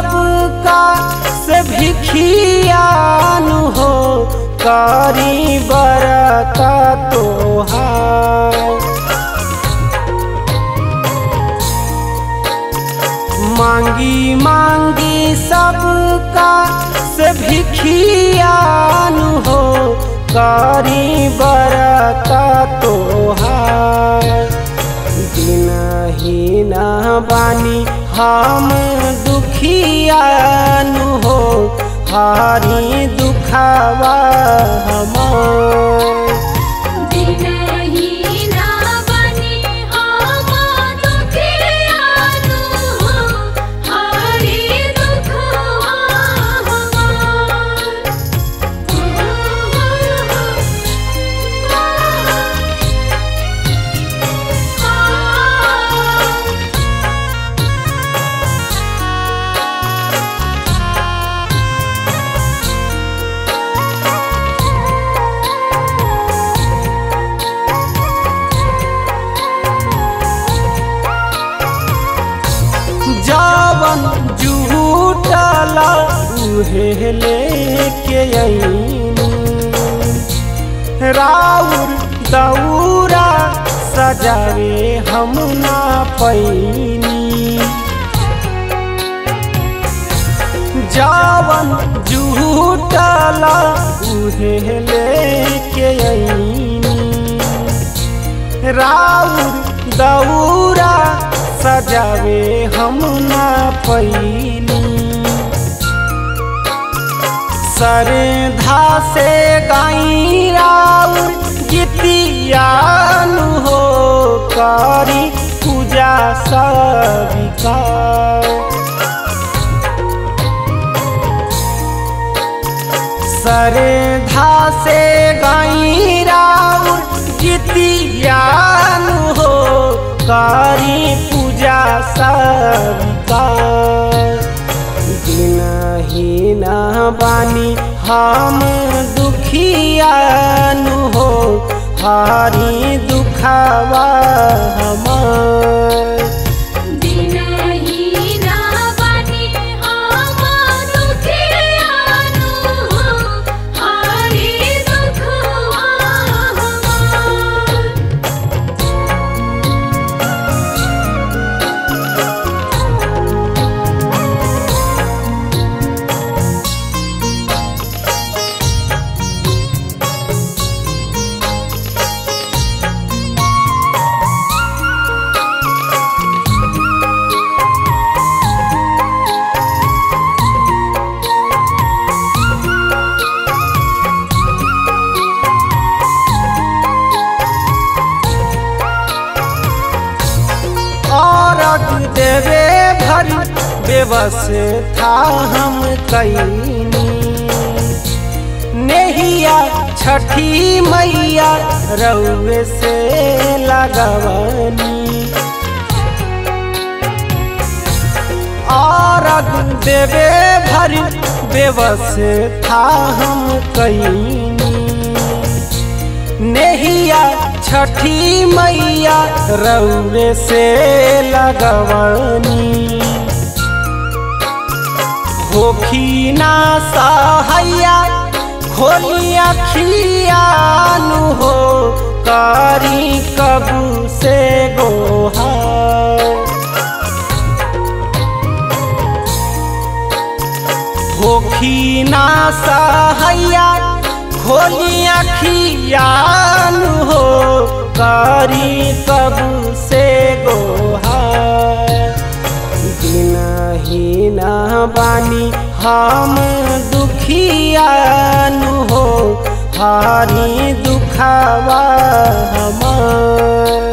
सबका से भिखियानु हो करी बरका तोहार। मांगी मांगी सबका से भिखियानु हो करी बरका तोहार। दिनहीन बानी हम दुखियानु हो हारी दुखावा हमार। जवन जुटला उहे लेके अइनी राउर दौरा सजावे हम ना पैनी। जवन जुटला उहे लेके अइनी राउर दौरा सजावे हम ना पैनी। श्रद्धा से गाई राउर गीतियानु हो करी पूजा सविका। श्रद्धा से गाई राउर गीतियानु हो करी पूजा सविका। दिनहीन बानी हम दुखियानु हो हारी दुखावा हमार। देवे भरी व्यवस्था हम कैनी नेहिया छठी मैया रउए से लगवनी। और देवे भरी व्यवस्था हम कैनी नेहिया छठी मैया रउए से लगवनी। होखी ना सहैया खोली अखियानु हो करी कबू से गोहार। होखी ना सहैया खोली अखियानु हो करी कबू से गोहार। दिनहीन बानी हम दुखियानु हो हारी दुखावा हमार।